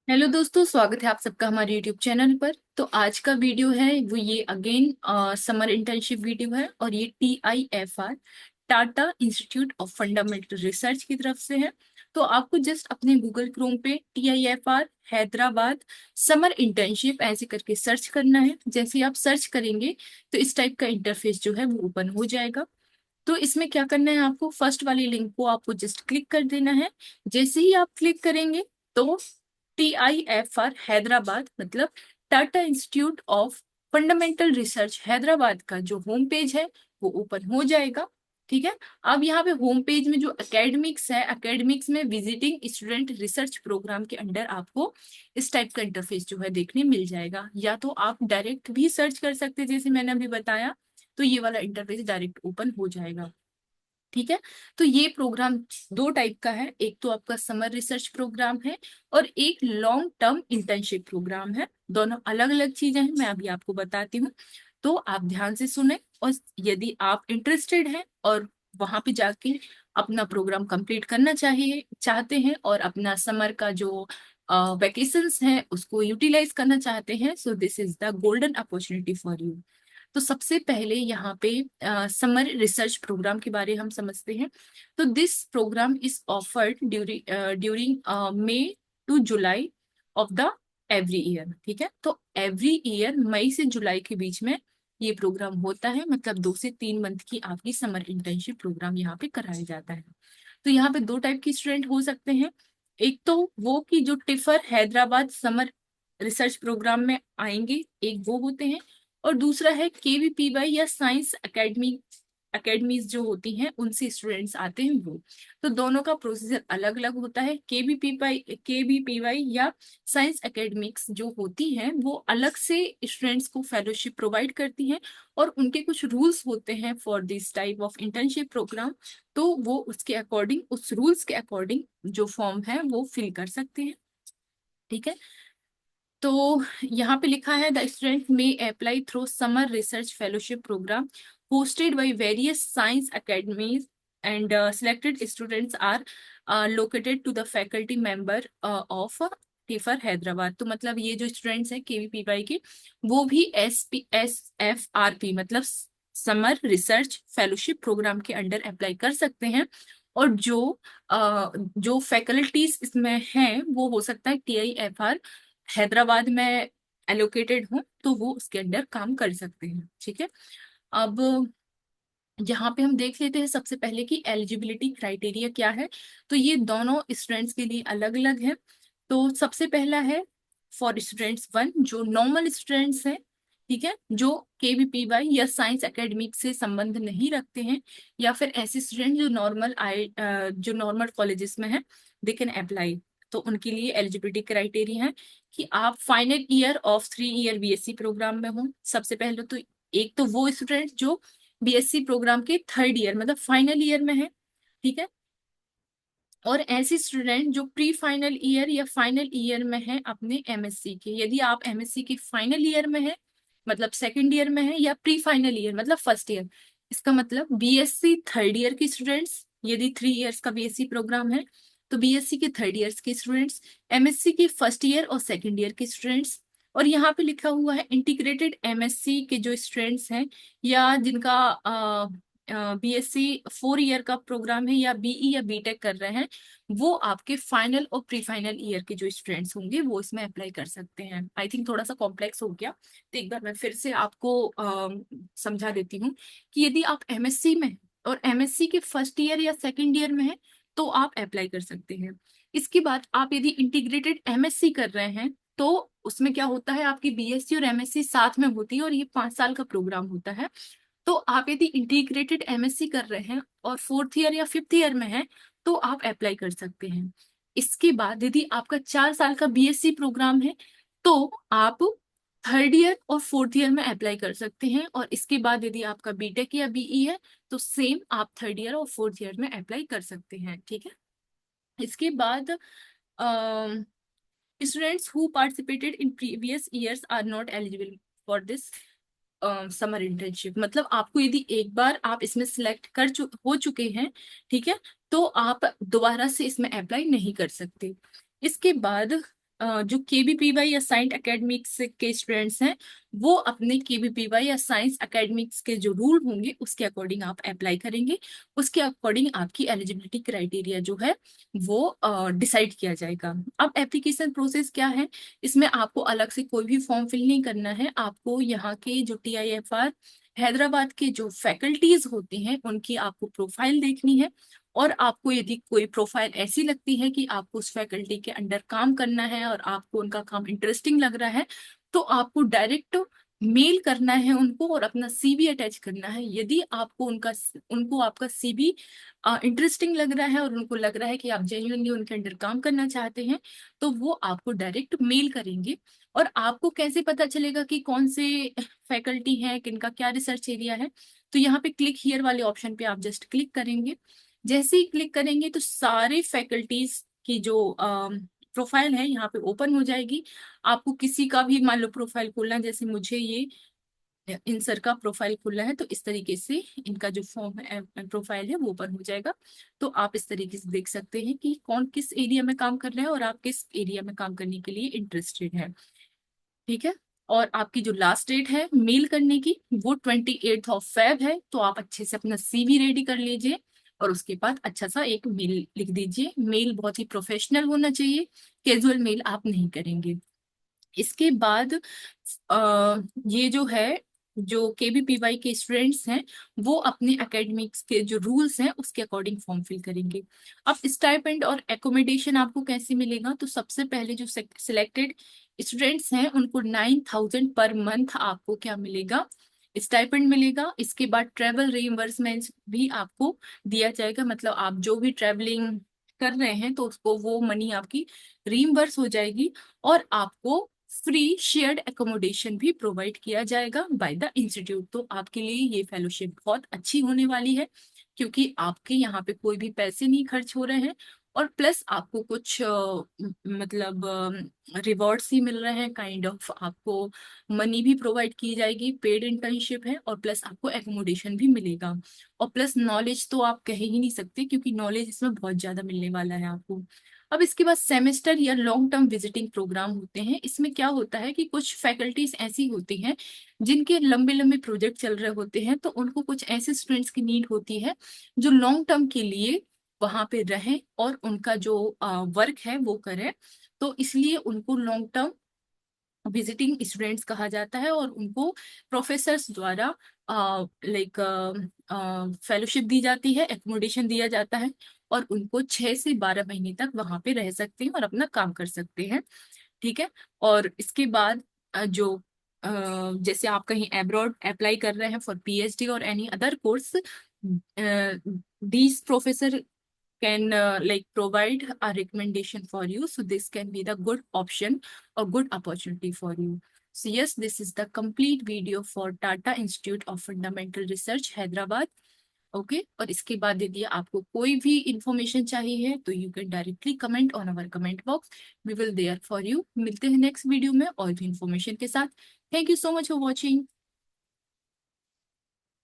Hello दोस्तों, स्वागत है आप सबका हमारे यूट्यूब चैनल पर। तो आज का वीडियो है वो ये अगेन समर इंटर्नशिप वीडियो है और ये TIFR Tata institute of fundamental research की तरफ से है। तो आपको जस्ट अपने गूगल क्रोम पे TIFR हैदराबाद समर इंटर्नशिप ऐसे करके सर्च करना है। जैसे ही आप सर्च करेंगे तो इस टाइप का इंटरफेस जो है वो ओपन हो जाएगा। तो इसमें क्या करना है, आपको फर्स्ट वाली लिंक को आपको जस्ट क्लिक कर देना है। जैसे ही आप क्लिक करेंगे तो TIFR हैदराबाद मतलब Tata institute of fundamental research Hyderabad का जो होम पेज है वो ओपन हो जाएगा। ठीक है। अब यहाँ पे होम पेज में जो एकेडमिक्स है, एकेडमिक्स में विजिटिंग स्टूडेंट रिसर्च प्रोग्राम के अंडर आपको इस टाइप का इंटरफेस जो है देखने मिल जाएगा। या तो आप डायरेक्ट भी सर्च कर सकते हैं जैसे मैंने अभी बताया, तो ये वाला इंटरफेस डायरेक्ट ओपन हो जाएगा। ठीक है। तो ये प्रोग्राम दो टाइप का है, एक तो आपका समर रिसर्च प्रोग्राम है और एक लॉन्ग टर्म इंटर्नशिप प्रोग्राम है। दोनों अलग अलग चीजें हैं, मैं अभी आपको बताती हूँ। तो आप ध्यान से सुने, और यदि आप इंटरेस्टेड हैं और वहां पे जाके अपना प्रोग्राम कंप्लीट करना चाहिए चाहते हैं और अपना समर का जो वैकेशंस हैं उसको यूटिलाइज करना चाहते हैं, so this is the golden opportunity for you. तो सबसे पहले यहाँ पे समर रिसर्च प्रोग्राम के बारे हम समझते हैं। तो this program is offered during during May to July of the every year. ठीक है। तो एवरी ईयर मई से जुलाई के बीच में ये प्रोग्राम होता है, मतलब 2 से 3 मंथ की आपकी समर इंटर्नशिप प्रोग्राम यहाँ पे कराया जाता है। तो यहाँ पे दो टाइप के स्टूडेंट हो सकते हैं। एक तो वो कि जो TIFR Hyderabad summer research program में आएंगे, एक वो होते हैं। और दूसरा है KVPY या साइंस एकेडमी एकेडमीज जो होती हैं उनसे स्टूडेंट्स आते हैं वो। तो दोनों का प्रोसीजर अलग अलग होता है। KVPY या साइंस एकेडमिक्स जो होती हैं वो अलग से स्टूडेंट्स को फेलोशिप प्रोवाइड करती हैं और उनके कुछ रूल्स होते हैं for this type of internship program. तो वो उसके अकॉर्डिंग, उस रूल्स के अकॉर्डिंग जो फॉर्म है वो फिल कर सकते हैं। ठीक है। तो यहाँ पे लिखा है the student may apply through summer research fellowship program hosted by various science academies and selected students are located to the faculty member of tipper Hyderabad. तो मतलब ये जो स्टूडेंट्स हैं KVPY के, वो भी SPSFRP मतलब समर रिसर्च फेलोशिप प्रोग्राम के अंडर अप्लाई कर सकते हैं। और जो फैकल्टीज इसमें हैं वो हो सकता है TIFR हैदराबाद में एलोकेटेड हो तो वो उसके अंडर काम कर सकते हैं। ठीक है। अब यहाँ पे हम देख लेते हैं सबसे पहले कि एलिजिबिलिटी क्राइटेरिया क्या है। तो ये दोनों स्टूडेंट्स के लिए अलग अलग है। तो सबसे पहला है फॉर स्टूडेंट्स 1 जो नॉर्मल स्टूडेंट्स हैं। ठीक है। जो KVPY या साइंस एकेडमिक से संबंध नहीं रखते हैं, या फिर ऐसे स्टूडेंट जो नॉर्मल कॉलेजेस में हैं, दे कैन अप्लाई। तो उनके लिए एलिजिबिलिटी क्राइटेरिया है कि आप final year of 3 year BSc program में हो सबसे पहले तो। एक तो वो स्टूडेंट जो BSc प्रोग्राम के थर्ड ईयर मतलब फाइनल ईयर में है। ठीक है। और ऐसे स्टूडेंट जो प्री फाइनल ईयर या फाइनल ईयर में है अपने MSc के। यदि आप MSc के फाइनल ईयर में है मतलब सेकंड ईयर में है, या प्री फाइनल ईयर मतलब फर्स्ट ईयर, इसका मतलब BSc थर्ड ईयर के स्टूडेंट्स, यदि 3 इयर्स का BSc प्रोग्राम है तो BSc के थर्ड ईयर्स के स्टूडेंट्स, MSc के फर्स्ट ईयर और सेकंड ईयर के स्टूडेंट्स। और यहाँ पे लिखा हुआ है इंटीग्रेटेड MSc के जो स्टूडेंट्स हैं या जिनका BSc 4 ईयर का प्रोग्राम है या BE या BTech कर रहे हैं, वो आपके फाइनल और प्री फाइनल ईयर के जो स्टूडेंट्स होंगे वो इसमें अप्लाई कर सकते हैं। आई थिंक थोड़ा सा कॉम्प्लेक्स हो गया, तो एक बार मैं फिर से आपको समझा देती हूँ कि यदि आप MSc में हैं और MSc के फर्स्ट ईयर या सेकेंड ईयर में है तो आप अप्लाई कर सकते हैं। इसके बाद आप यदि इंटीग्रेटेड MSc कर रहे हैं तो उसमें क्या होता है, आपकी BSc और MSc साथ में होती है और ये 5 साल का प्रोग्राम होता है। तो आप यदि इंटीग्रेटेड MSc कर रहे हैं और फोर्थ ईयर या फिफ्थ ईयर में है तो आप अप्लाई कर सकते हैं। इसके बाद यदि आपका 4 साल का BSc प्रोग्राम है तो आप थर्ड ईयर और फोर्थ ईयर में अप्लाई कर सकते हैं। और इसके बाद यदि आपका BTech या BE है तो सेम आप थर्ड ईयर और फोर्थ ईयर में अप्लाई कर सकते हैं। ठीक है। इसके बाद students who participated in previous years are not eligible for this summer internship. मतलब आपको यदि एक बार आप इसमें सिलेक्ट हो चुके हैं, ठीक है, तो आप दोबारा से इसमें अप्लाई नहीं कर सकते। इसके बाद जो केबीपीवाई या साइंस एकेडमिक्स के स्टूडेंट्स हैं वो अपने केबीपीवाई या साइंस एकेडमिक्स के जो रूल होंगे उसके अकॉर्डिंग आप अप्लाई करेंगे। उसके अकॉर्डिंग आपकी एलिजिबिलिटी क्राइटेरिया जो है वो डिसाइड किया जाएगा। अब एप्लीकेशन प्रोसेस क्या है, इसमें आपको अलग से कोई भी फॉर्म फिल नहीं करना है। आपको यहाँ के जो TIFR हैदराबाद के जो फैकल्टीज होते हैं उनकी आपको प्रोफाइल देखनी है। और आपको यदि कोई प्रोफाइल ऐसी लगती है कि आपको उस फैकल्टी के अंडर काम करना है और आपको उनका काम इंटरेस्टिंग लग रहा है, तो आपको डायरेक्ट मेल करना है उनको और अपना CV अटैच करना है। यदि आपको उनको आपका CV इंटरेस्टिंग लग रहा है और उनको लग रहा है कि आप जेन्युइनली उनके अंडर काम करना चाहते हैं, तो वो आपको डायरेक्ट मेल करेंगे। और आपको कैसे पता चलेगा कि कौन से फैकल्टी है, किनका क्या रिसर्च एरिया है, तो यहाँ पे क्लिक हियर वाले ऑप्शन पे आप जस्ट क्लिक करेंगे। जैसे ही क्लिक करेंगे तो सारे फैकल्टीज की जो प्रोफाइल है यहाँ पे ओपन हो जाएगी। आपको किसी का भी मान लो प्रोफाइल खोलना है, जैसे मुझे ये इन सर का प्रोफाइल खुला है, तो इस तरीके से इनका जो फॉर्म है प्रोफाइल है वो ओपन हो जाएगा। तो आप इस तरीके से देख सकते हैं कि कौन किस एरिया में काम कर रहा है और आप किस एरिया में काम करने के लिए इंटरेस्टेड है। ठीक है। और आपकी जो लास्ट डेट है मेल करने की वो 28 है, तो आप अच्छे से अपना CV रेडी कर लीजिए और उसके बाद अच्छा सा एक मेल लिख दीजिए। मेल बहुत ही प्रोफेशनल होना चाहिए, कैजुअल मेल आप नहीं करेंगे। इसके बाद ये जो है, जो KBPY के स्टूडेंट्स हैं वो अपने एकेडमिक्स के जो रूल्स हैं उसके अकॉर्डिंग फॉर्म फिल करेंगे। अब स्टाइपेंड और एकोमोडेशन आपको कैसे मिलेगा, तो सबसे पहले जो सिलेक्टेड स्टूडेंट्स हैं उनको 9,000 पर मंथ आपको क्या मिलेगा, स्टाइपेंड मिलेगा। इसके बाद ट्रेवल रिइंबर्समेंट भी आपको दिया जाएगा, मतलब आप जो भी ट्रेवलिंग कर रहे हैं तो उसको वो मनी आपकी रीइंबर्स हो जाएगी। और आपको फ्री शेयर्ड एकोमोडेशन भी प्रोवाइड किया जाएगा बाय द इंस्टीट्यूट। तो आपके लिए ये फेलोशिप बहुत अच्छी होने वाली है, क्योंकि आपके यहाँ पे कोई भी पैसे नहीं खर्च हो रहे हैं और प्लस आपको कुछ मतलब रिवॉर्ड्स ही मिल रहे हैं, काइंड ऑफ आपको मनी भी प्रोवाइड की जाएगी, पेड इंटर्नशिप है और प्लस आपको एकोमोडेशन भी मिलेगा। और प्लस नॉलेज तो आप कह ही नहीं सकते, क्योंकि नॉलेज इसमें बहुत ज्यादा मिलने वाला है आपको। अब इसके बाद सेमेस्टर या लॉन्ग टर्म विजिटिंग प्रोग्राम होते हैं। इसमें क्या होता है कि कुछ फैकल्टीज ऐसी होती हैं जिनके लंबे लंबे प्रोजेक्ट चल रहे होते हैं, तो उनको कुछ ऐसे स्टूडेंट्स की नीड होती है जो लॉन्ग टर्म के लिए वहां पे रहें और उनका जो वर्क है वो करें। तो इसलिए उनको लॉन्ग टर्म विजिटिंग स्टूडेंट्स कहा जाता है और उनको प्रोफेसर्स द्वारा लाइक फेलोशिप दी जाती है, एकोमोडेशन दिया जाता है और उनको 6 से 12 महीने तक वहां पे रह सकते हैं और अपना काम कर सकते हैं। ठीक है। और इसके बाद जो जैसे आप कहीं एब्रॉड अप्लाई कर रहे हैं फॉर PhD और any other course, these professor can like provide a recommendation for you, so this can be the good option or good opportunity for you. So yes, this is the complete video for Tata Institute of Fundamental Research Hyderabad. Okay और इसके बाद यदि आपको कोई भी information चाहिए तो you can directly comment on our comment box, we will there for you. मिलते हैं नेक्स्ट वीडियो में और भी इंफॉर्मेशन के साथ। Thank you so much for watching.